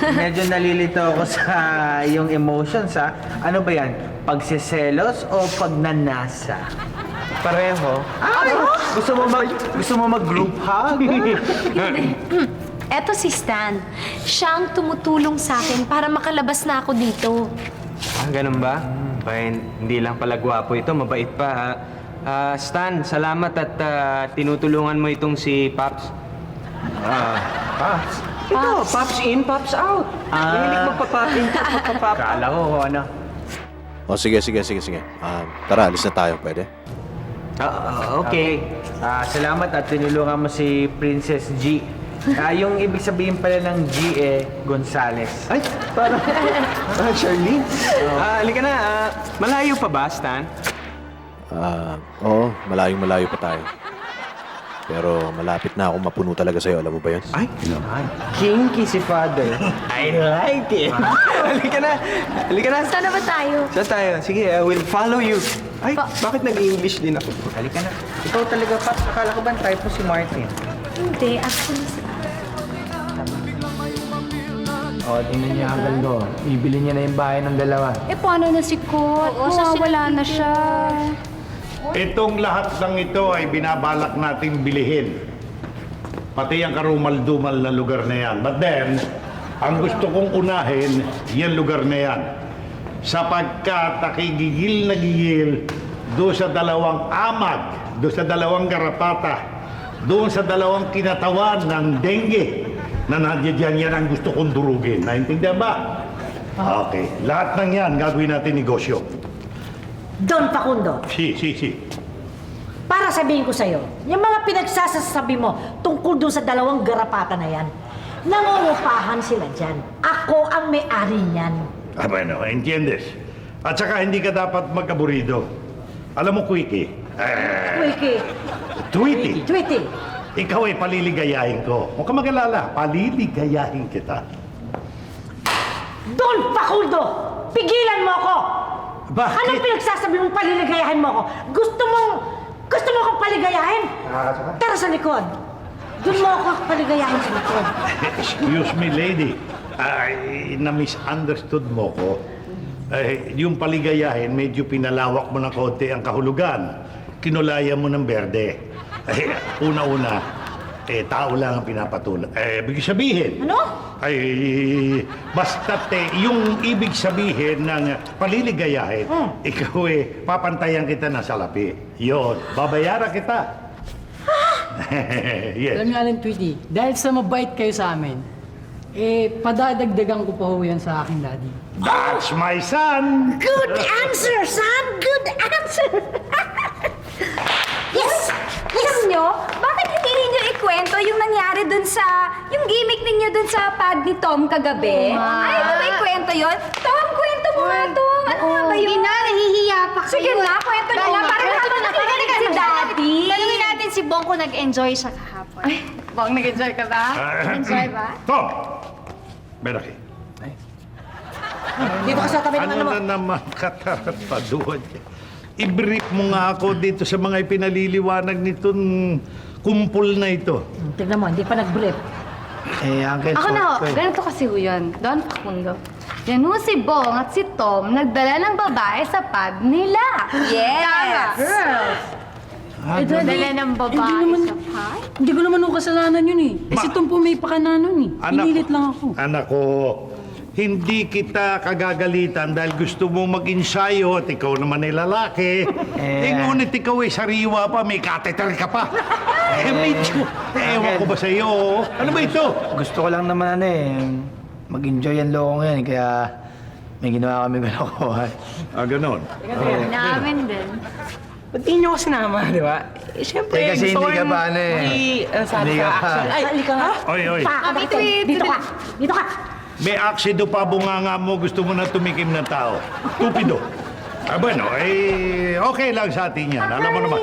Medyo nalilito ako sa yung emotions ha. Ano ba yan? Pagsiselos o pagnanasa? Pareho. Ay! Gusto mo mag-group hug? eto si Stan. Siyang tumutulong sa akin para makalabas na ako dito. Ah, ganun ba? Hindi lang pala gwapo ito, mabait pa ha. Stan, salamat at tinutulungan mo itong si Pops. Pops. Ito, Pops in, Pops out. Hindi magpa-pop in, magpa-pop out. Kala ko ano. O sige. Tara, alis na tayo. Pwede? Okay. Salamat at tinulungan mo si Princess G. Yung ibig sabihin pala ng G Gonzales. Ay, parang Charlene. Halika na. Malayo pa ba, Stan? Oo, malayo pa tayo. Pero malapit na ako mapuno talaga sa'yo. Alam mo ba yun? Ay, kinky si Father. I like it. Halika na. Saan na ba tayo? Saan tayo? Sige, I will follow you. Ay, bakit nag-English din ako? Halika na. Ikaw talaga, Pops. Akala ko ba tayo po si Martin? Hindi, actually. Tingnan niya ang gando. Ibili niya na yung bahay ng dalawa. Eh, paano na si Kot? Wala na siya. Itong lahat ng ito ay binabalak nating bilihin. Pati ang karumal-dumal na lugar na yan. But then, ang gusto kong unahin, yan lugar na yan. Sapagkat nakigigil na gigil doon sa dalawang amag, doon sa dalawang garapata, doon sa dalawang kinatawan ng dengue na nandiyan yan ang gusto kong durugin. Naintindihan ba? Okay. Lahat ng yan gagawin natin negosyo. Don Facundo, Si. para sabihin ko sa'yo, yung mga pinagsasasabi mo tungkol doon sa dalawang garapata na yan, nangungupahan sila dyan. Ako ang may-ari niyan. Bueno, entiendes. At saka hindi ka dapat mag-aburido. Alam mo, Quickie, Wiki. Tweety. Tweety. Ikaw ay paliligayahin ko. Huwag ka mag-alala, paliligayahin kita. Don Facundo! Pigilan mo ako! Bakit? Anong pinagsasabi mong paliligayahin mo ako? Gusto mo akong paligayahin? Tara sa likod. Doon mo ako paligayahin sa likod. Excuse me, lady. Na-misunderstood mo ko. Yung paligayahin, medyo pinalawak mo ng konti ang kahulugan. Kinulaya mo ng berde. Una-una, tao lang ang pinapatulan. Ibig sabihin... Ano? Basta't yung ibig sabihin ng paliligayahin, ikaw papantayan kita na salapi. Yun, babayaran kita. Yes. Alam niyo, Alan Tweety, dahil sa mabait kayo sa amin, padadagdagan ko pa ho yan sa aking daddy. That's my son! Good answer, son! Good answer! Yes! Alam nyo, bakit hindi ninyo ikwento yung nangyari dun sa... yung gimmick ninyo dun sa pad ni Tom kagabi? Ay, ito ba ikwento yun? Tom, kwento mo nga, Tom. Ano nga ba yun? Hindi na, nahihiya pa kayo. Sige na, kwento nyo na. Parang habang nakikinig si Daddy. Tanungin natin si Bong kung nag-enjoy siya kahapon. Bong, nag-enjoy ka ba? Enjoy ba? Tom! Benaki. Dito ka sa tabi ng Ano ano mo. na naman katarapaduhan niya? I-brief mo nga ako dito sa mga ipinaliliwanag nitong kumpul na ito. Tignan mo, hindi pa nag-brief. Uncle, Ako na ho, ganito kasi ho yun, Don Facundo. Yan ho si Bong at si Tom nagdala ng babae sa pad nila. Yes! Girls! Dala ng babae sa pad? Hindi ko naman ho kasalanan yun eh. Si Tom po may pakana nun eh. Pinilit lang ako. Anak ko, hindi kita kagagalitan dahil gusto mo mag-ensayo at ikaw naman ay lalaki. Ngunit ikaw ay sariwa pa, may catheter ka pa. Medyo, ewan ko ba sa'yo? Ano ba ito? Gusto ko lang naman mag-enjoy ang loko ngayon, kaya may ginawa kami kalokohan. Ganon. Namin din. Ba't di nyo ko sinama, di ba? Siyempre, Kasi gusto hindi ko ka yung pa sabi Hindi sa ka pa. action. Ay, Halika nga. Oy, oy. Pakakabit dito ka. Dito ka. May aksido pa bunganga mo, gusto mo na tumikim ng tao. Tupido. Bueno, okay lang sa atin yan. Alam mo naman.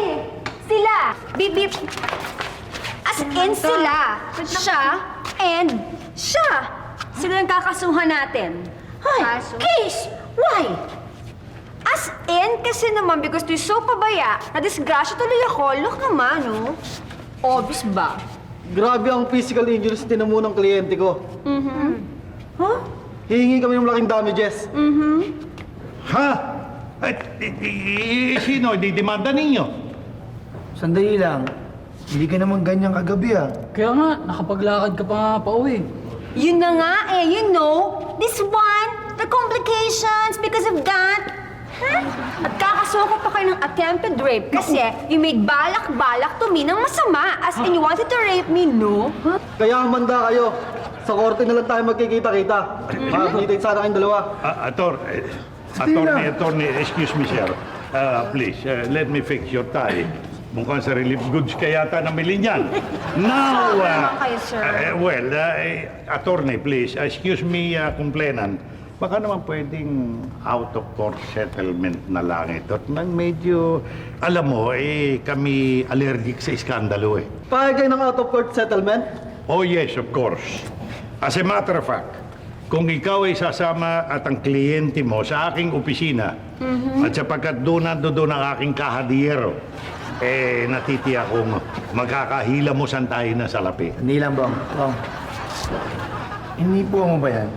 Sila! Bibip! As in sila! Siya and siya! Sila yung kakasuhan natin. Ay, case! Why? As in, kasi naman, because they're so pabaya, na-disgrasya tuloy ako. Look naman, oh. Obvious ba? Grabe ang physical injuries din mo ng kliyente ko. Hihingi kami ng malaking damages. Ha? Sino? Didemanda ninyo? Sandali lang. Hindi ka naman ganyan kagabi Kaya nga, nakapaglakad ka pa nga pa uwi. Yun na nga you know, this one, the complications because of that. At kakasuko pa kayo ng attempted rape kasi you made balak-balak to me ng masama as in you wanted to rape me, no? Kaya manda kayo. Sa korte na lang tayo magkikita-kita. Makakita sana kayong dalawa. Attorney, excuse me, sir. Please, let me fix your tie. Mukhang sa relief goods ka yata namili niyan. Now, kayo, sir. attorney, please, excuse me, complainant. Baka naman pwedeng out-of-court settlement na lang ito. Nang medyo, alam mo, kami allergic sa iskandalo Pahig kayo ng out-of-court settlement? Oh yes, of course. As a matter of fact, kung ikaw ay sasama at ang kliyente mo sa aking opisina, at sapagkat doon ang aking kahadiyero, natitiyak kong magkakahila mo san tayo na salapi. Hindi lang, Bong. Bong. Inipo mo ba yan?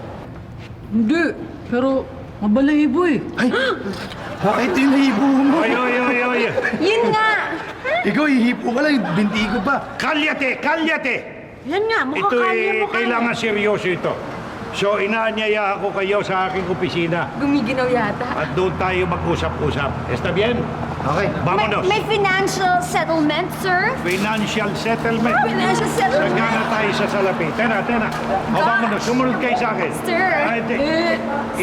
Hindi, pero mabalahibo eh. Ay! Bakit yung nahipo mo? Oy! Yun nga! Ikaw, ihipo ka lang. Binti ko pa. Kalyate! Yan nga, mukha Ito kaya mo kailangan seryoso ito. So, inaanyaya ako kayo sa aking opisina. Gumiginaw yata. At doon tayo mag-usap-usap. Está bien? Okay. Vámonos. May financial settlement, sir? Financial settlement. Financial settlement. Sagana tayo sa salapi. Tena. O, vámonos. Sumunod kayo sa akin. Sir.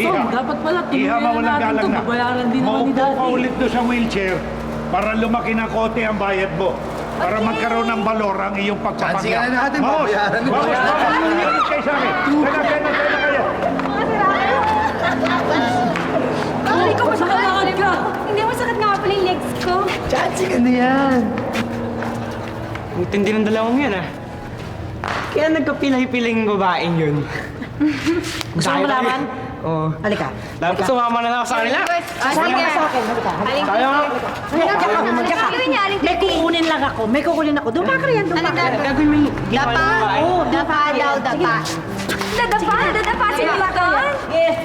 Tom, dapat pala Iha, tinuloy mawalang na natin galang to. na. Babayaran din naman ni Maupo ka Daddy. ulit doon sa wheelchair para lumaki ng kote ang bayad mo. Para magkaroon ng valor ang iyong pagpapagya. Chansi ka na natin, Vamos! babayaran mo. Sumunod kayo sa akin. Tena kayo. Hindi ko masakit ka. Hindi masakit nga pala yung legs ko. Chansi Ano yan? Ang tindi ng dalawang yan, ah. Kaya nagkapilay-pilayng babaeng yun. Gusto mo malaman? Oo. Halika. Dapat sumama na lang ako sa kanila. Sama ka sa akin. Halika. Halika. Tayo nga. May kukunin lang ako. May kukunin ako. Duma ka riyan. Duma ka. Gagawin mo yung ginawa ng babae. Dapa daw, dapa. Dadapa sila doon? Yes.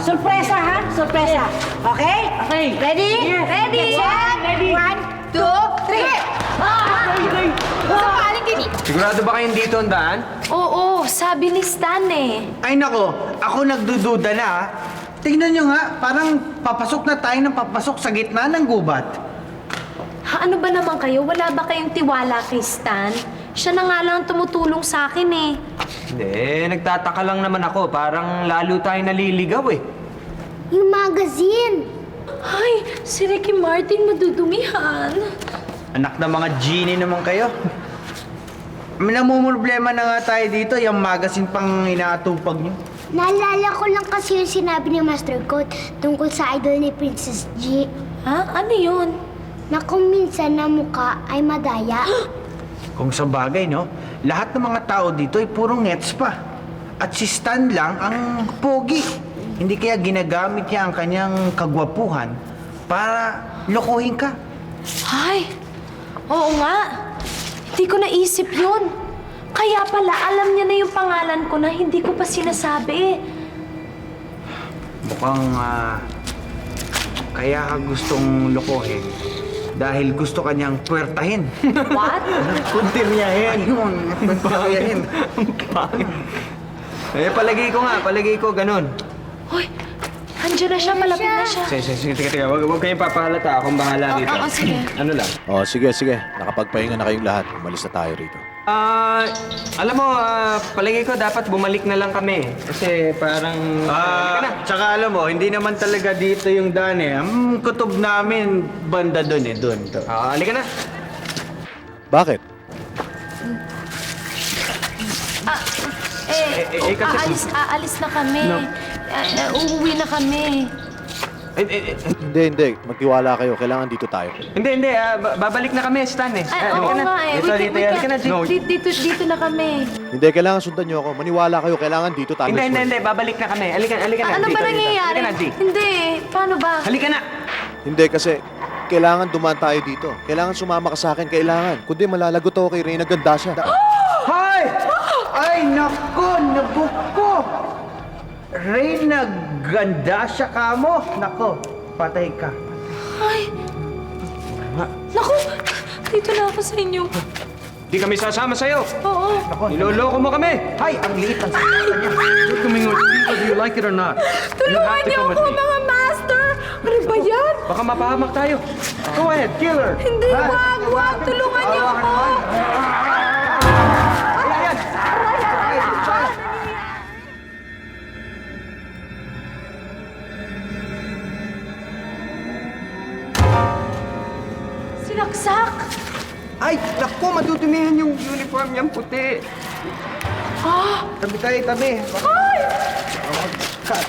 Surpresa ha? Surpresa. Okay? Okay. Ready? Ready? Ready? 1, 2, 3. Sigurado ba kayong dito ang daan? Oo, sabi ni Stan eh. Ay nako, ako nagdududa na ha. Tingnan nyo nga, parang papasok na tayo ng papasok sa gitna ng gubat. Ha, ano ba naman kayo? Wala ba kayong tiwala kay Stan? Siya na nga lang tumutulong sa akin eh. Hindi, nagtataka lang naman ako. Parang lalo tayo naliligaw eh. Yung magazine. Ay, si Ricky Martin madudumihan. Anak ng mga genie naman kayo. Namumroblema na nga tayo dito, yung magazine pang inaatupag nyo. Naalala ko lang kasi yung sinabi ni Master Coat tungkol sa idol ni Princess G. Ha? Ano yun? Na kung minsan na mukha ay madaya. Kung sa bagay, no? Lahat ng mga tao dito ay puro ngets pa. At si Stan lang ang pogi. Hindi kaya ginagamit niya ang kanyang kagwapuhan para lokohin ka. Ay, oo nga. Hindi ko naisip yun. Kaya pala, alam niya na yung pangalan ko na hindi ko pa sinasabi. Mukhang kaya ka gustong lokohin dahil gusto kanyang puwertahin. What? Puntiryahin. Ayun, puntiryahin. Eh, palagay ko ganun. Hoy, andyan na siya, malapit na siya. Sige, teka. Huwag kayong papahalata. Akong bahala dito. Oo, sige. Ano lang? Oh, sige. Nakapagpahinga na kayong lahat. Umalis na tayo rito. Alam mo, palagay ko dapat bumalik na lang kami. Kasi parang... Tsaka alam mo, hindi naman talaga dito yung daan eh. Ang kutob namin, banda doon eh, doon. halika na. Bakit? Kasi... Aalis na kami. Uuwi na kami. Hindi. Magtiwala kayo. Kailangan dito tayo. Hindi. Babalik na kami, Stan eh. Ay, oo nga eh. Halika na, G. Dito na kami. Hindi, kailangan sundan nyo ako. Maniwala kayo. Kailangan dito tayo. Hindi. Babalik na kami. Halika na. Ano ba nangyayari? Halika na, G. Hindi. Paano ba? Halika na. Hindi, kasi kailangan dumaan tayo dito. Kailangan sumama ka sa akin. Kailangan. Kundi malalagot ako kay Reyna Gandasya. Hay! Ay, nako! Nabuk ko! Reyna Gandasya ka mo! Nako, patay ka. Ay. Naku, dito na ako sa inyo. Di kami sasama sa'yo. Oo. Niloloko mo kami. Hay, ang liit ang sakit niya. You're coming with me whether you like it or not. Tulungan niyo ako, mga master! Ano ba yan? Baka mapahamak tayo. Go ahead, kill her. Hindi, wag. Tulungan niyo ako. Sinaksak! Ay, naku, madudumihan yung uniform niyang puti. Tabi tayo, tabi. Ay! Cut.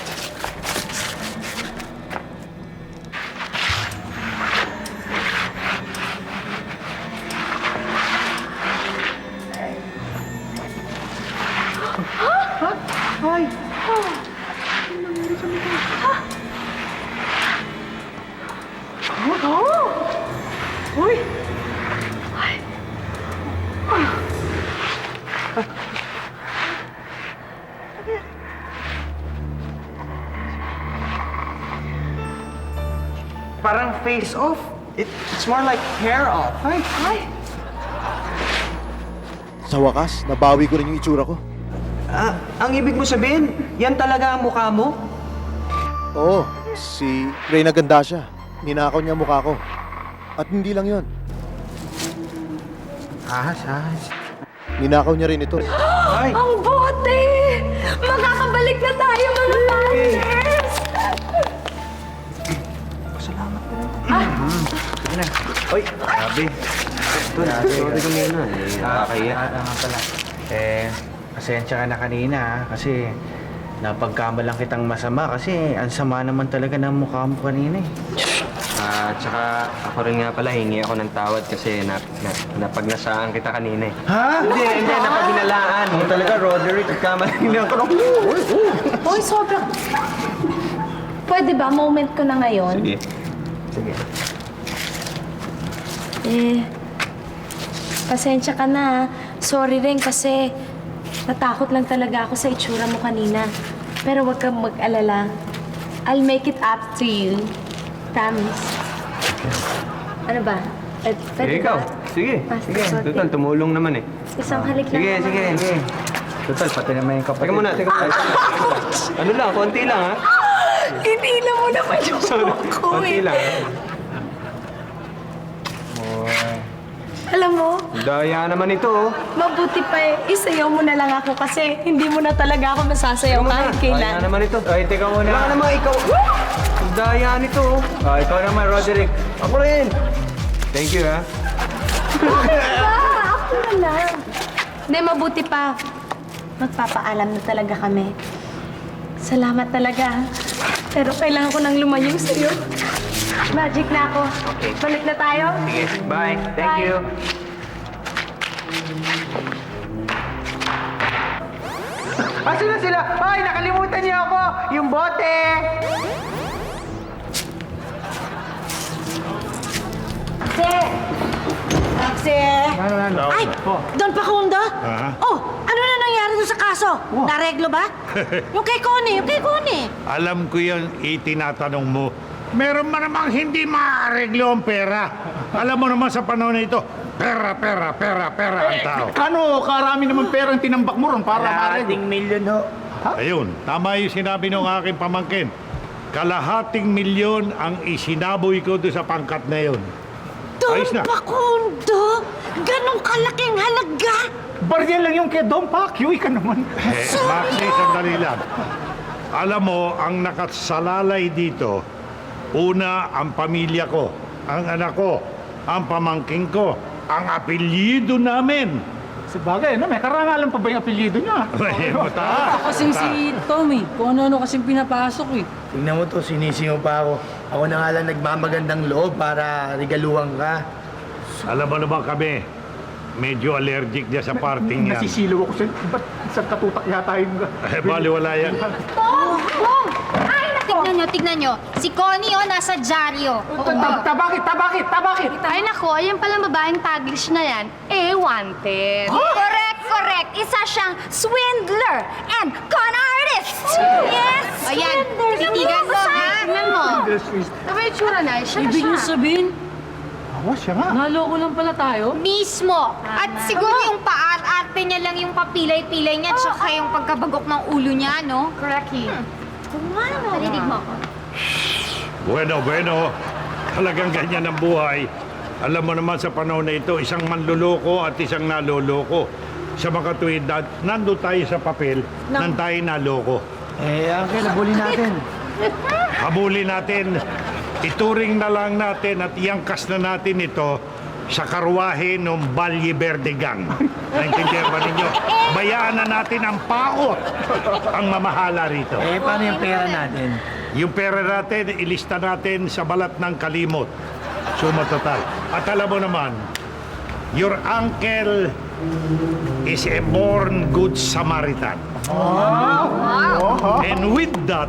Ay! Uy! Parang face off. It's more like hair off. Ay! Sa wakas, nabawi ko rin yung itsura ko. Ang ibig mo sabihin, yan talaga ang mukha mo? Oo, si Reyna Gandasya. Ninakaw niya mukha ko. At hindi lang yon. Ahas. Ninakaw niya rin ito. Ay! Ang bote! Makakabalik na tayo, mga partners! Oy, grabe. Sorry kanina. Nakakaya. Nga pala. Pasensya ka na kanina kasi napagkamalang kitang masama kasi ang sama naman talaga ng mukha mo kanina eh. Tsaka ako rin nga pala, hingi ako ng tawad kasi napagnasaan kita kanina eh. Ha? Hindi, napaginalaan. Mo talaga, Roderick, kamali lang ako. Boy, sobrang... Pwede ba? Moment ko na ngayon. Sige. Pasensya ka na. Sorry rin kasi natakot lang talaga ako sa itsura mo kanina. Pero huwag kang mag-alala. I'll make it up to you. Promise. Ano ba? Pwede Ikaw. ba? Sige. Master Total, tumulong naman eh. Isang halik lang. Sige. Total, pati naman yung kapatid. Teka muna. Ano lang, konti lang ha. Hinila mo naman yung ko Konti lang. Alam mo, Daya naman ito oh. mabuti pa isayaw mo na lang ako kasi hindi mo na talaga ako masasayaw kahit Daya kailan. naman ito. Ay, teka muna. Wala ka naman ikaw. Daya nito oh. Ikaw naman, Roderick. Ako rin. Thank you ha. Ako na lang. Hindi, mabuti pa. Magpapaalam na talaga kami. Salamat talaga. Pero kailangan ko nang lumayo sa'yo. Magic na ako. Okay. Balik na tayo. Sige, bye. Thank Bye. you. Asan na sila? Ay, nakalimutan niyo ako! Yung bote! Taxi! Ay! Don Facundo? Oh, ano na nangyari doon sa kaso? Nareglo ba? Yung kay Connie. Alam ko yun, itinatanong mo. Meron man namang hindi maareglo ang pera. Alam mo naman sa panahon na ito, pera ang tao. Ano, karami naman pera ang tinambak mo ron para Kalahating milyon ho. Ayun, tama yung sinabi ng aking pamangkin. Kalahating milyon ang isinaboy ko doon sa pangkat na yun. Ayos na. Don Facundo? Ganong kalaking halaga? Barya lang yung kay Don Pacquiao, ka naman. Maxi, sandali lang. Alam mo, ang nakasalalay dito, una, ang pamilya ko, ang anak ko, ang pamangkin ko, ang apelyido namin. Sabagay, ano, may karangalan pa ba yung apelyido niya? Kasing si Tommy, kung ano-ano kasing pinapasok eh. Tingnan mo to, sinisingaw pa ako. Ako na nga lang nagmamagandang loob para regaluhan ka. Alam mo naman kami, medyo allergic niya sa parting yan. Nasisilaw ako sa'yo. Ba't isang katutak yata yung... Baliwala yan. Tom! Ay, tignan nyo. Si Connie, nasa dyaryo. Tabakit! Ay nako, ayan palang babaeng taglish na yan. Wanted. Correct. Isa siyang swindler and con artist. Yes! Ayan, titigan mo ha. Tingnan mo. Ano ba yung tsura na? Siya na Ibig siya. mo sabihin, Siya nga. naloko lang pala tayo? Mismo. At siguro yung paat-arte niya lang yung papilay-pilay niya tsaka yung pagkabagok ng ulo niya, no? Correctly. Narinig mo ako. Bueno. Talagang ganyan ang buhay. Alam mo naman sa panahon na ito, isang manluloko at isang naloloko. Sa mga tuwid, nandun tayo sa papel, nang tayo naloko. Uncle, nabuli natin. Habulin natin, ituring na lang natin at iangkas na natin ito sa karwahe ng Valle Verde Gang. Naintindihan ba ninyo? Bayaan na natin ang paot ang mamahala rito. Paano yung pera natin? Yung pera natin, ilista natin sa balat ng kalimot. Suma total. At alam mo naman, your uncle is a born good Samaritan. And with that,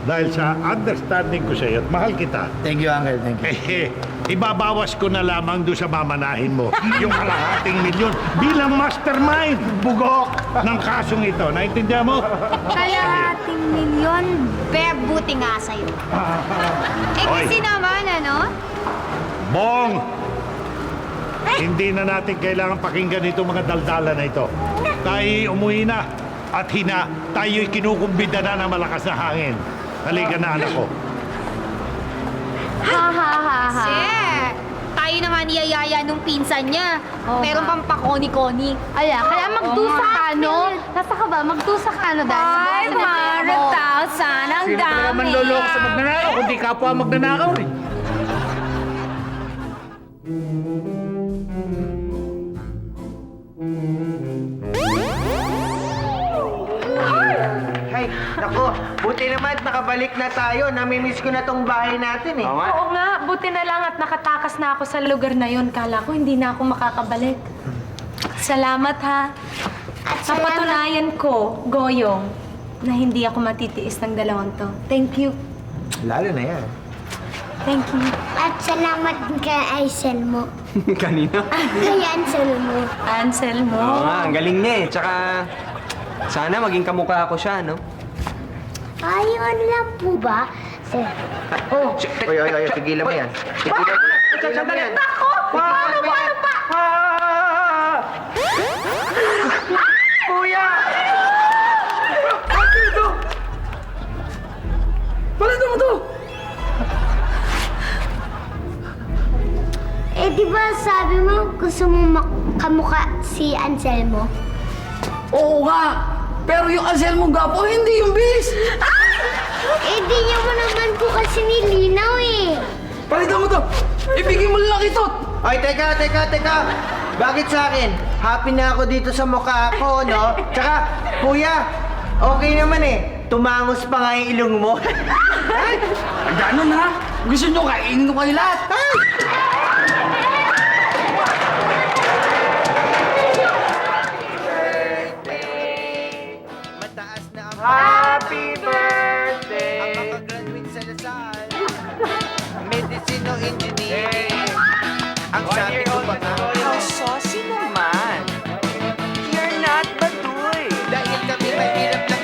dahil sa understanding ko sa iyo at mahal kita, Thank you, Uncle. Thank you. ibabawas ko na lamang doon sa mamanahin mo yung kalahating milyon bilang mastermind bugok ng kasong ito. Naintindihan mo? Kalahating milyon, buti nga sa'yo. Oy. Kasi naman, ano? Bong! Hindi na natin kailangan pakinggan itong mga daldala na ito. Tayo umuwi na at tayo'y kinukumbida na ng malakas na hangin. Halika na, anak ko. Kasi tayo na nga niyayaya nung pinsan niya. Meron pang pakoni-koni. Kaya magdusa ka, no? Nasa ka ba? Magdusa ka, no? Dahil 500,000 ang Sino talaga man loloko sa magnanakaw, kundi kapwa magnanakaw rin. Ay, naku, buti Buti naman at nakabalik na tayo. Namimiss ko na tong bahay natin eh. Oo nga. Oo nga, buti na lang at nakatakas na ako sa lugar na yon. Kala ko hindi na ako makakabalik. Salamat ha. At Napatunayan ko, Goyong, na hindi ako matitiis ng dalawang to. Thank you. Lalo na yan. Thank you. At salamat din kay Anselmo. Kanina? Kay Anselmo. Anselmo. Oo nga, ang galing niya eh. Tsaka, sana maging kamukha ko siya, no? Ayun lang po ba? Sir. Oh! Oy, tigilan mo yan. Tigilan mo yan. Ako! Paano ba? Kuya! Balito mo to! Eh, di ba sabi mo gusto mo kamukha si Anselmo? Oo nga! Pero yung Anselmo Gapo, hindi yung bis! Eh, di niya mo naman po kasi nilinaw eh. Balito mo to! Ibigay mo lang ito! Ay, teka! Bakit sa akin? Happy na ako dito sa mukha ko, no? Tsaka, kuya, okay naman eh. Tumangos pa nga yung ilong mo. Ganon ha? Gusto nyo kainin ko kayo lahat? Mataas na ang Happy birthday! ang makagraduate sa Lasal. Medicine o engineering. Ang sabi ko pa nga. How saucy naman! You're not Batoy! Dahil kami mahirap lang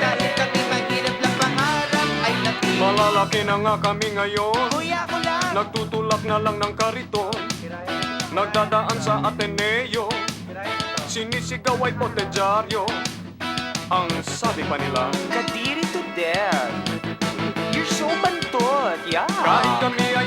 pangarap ay natin. Malalaki na nga kami ngayon. Kuya ko lang. Nagtutulak na lang ng kariton. Nagdadaan sa Ateneo. Sinisigaw ay potedyaryo. Ang sabi pa nila, Kadiri to death! You're so bantot, yeah! kahit kami ay